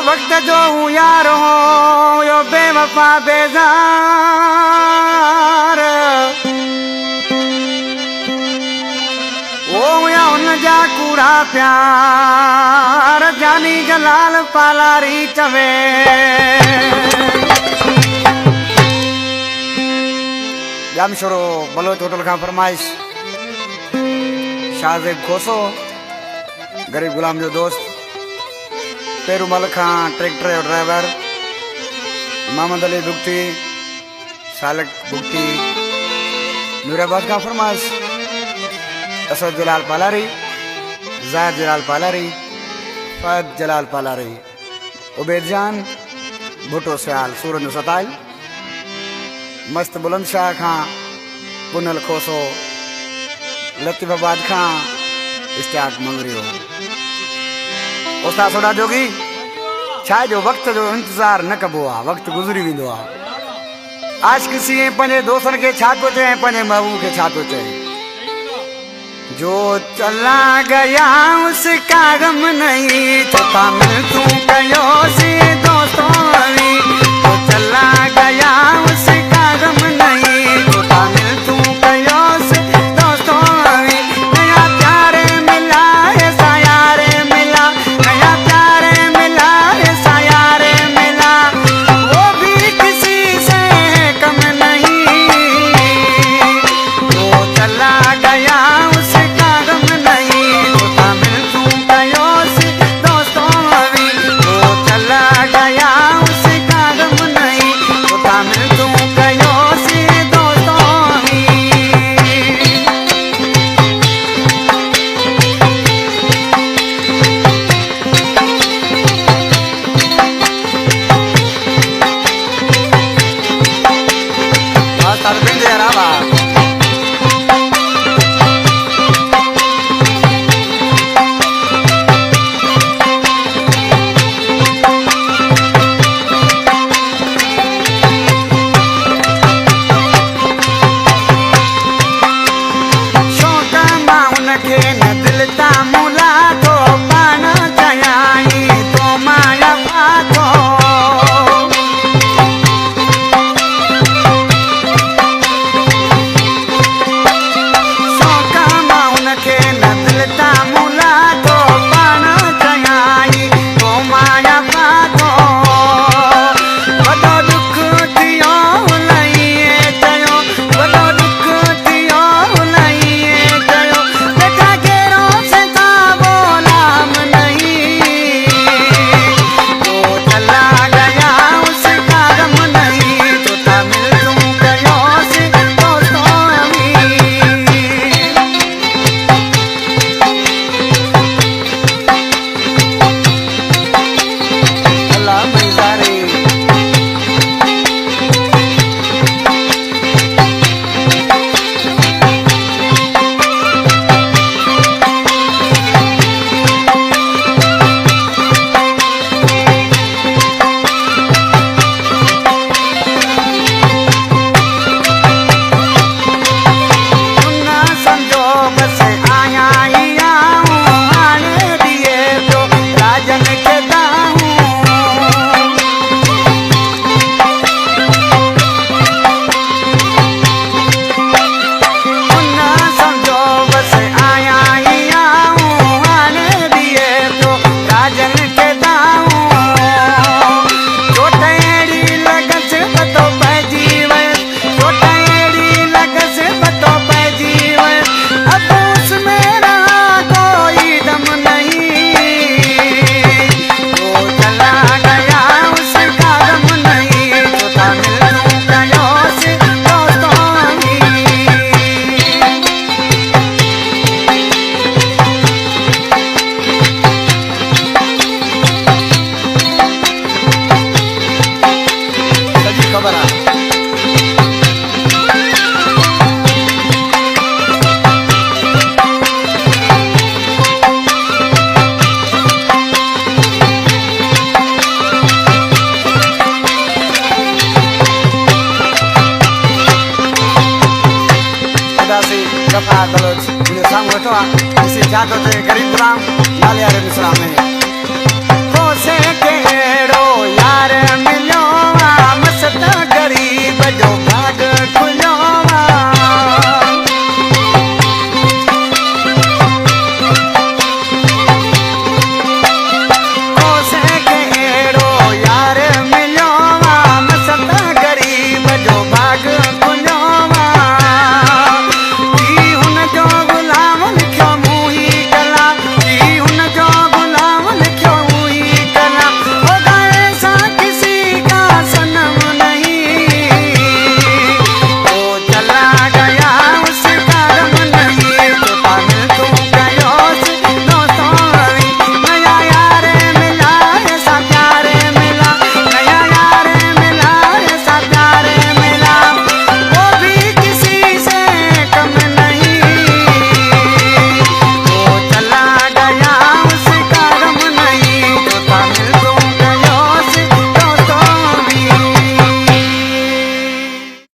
वक्त जो हूँ यार हो यो बेवफा बेजार ओ या उन जा कूड़ा प्यार जानी जलाल पालारी चवे जाम छोरो बलोच होटल का फरमाइश शाहजेब खोसो गरीब गुलाम जो दोस्त पेरूमल खां ट्रैक्टर और ड्राइवर मोहम्मद अली भुगती सालक भुगती नूराबाद का फरमाइश असद जलाल पालारी जायद जलाल पालारी फहद जलाल पालारी उबैद जान भुट्टो सियाल सूरज सताइल मस्त बुलंद शाह खां पुनल खोसो लतीफाबाद खां इश्तियाक मंगरियो उस्ताद सोडा जोगी छा जो वक्त जो इंतजार न कबो आ वक्त गुजरी विंदो आ आज किसी पंजे दोस्तन के छा तो चए पंजे महबूब के छा तो चए जो चला गया उसका गम नहीं तो मिल तू कयो सी दोस्तों तो चला गया उसका गम नहीं तो मिल तू कयो सी दोस्तों नया प्यार मिला ऐसा यार मिला नया प्यार मिला ऐसा यार मिला वो भी किसी से कम नहीं तो चला गया गरीब गुलाम नाले मिश्रा में केड़ो यार मिलो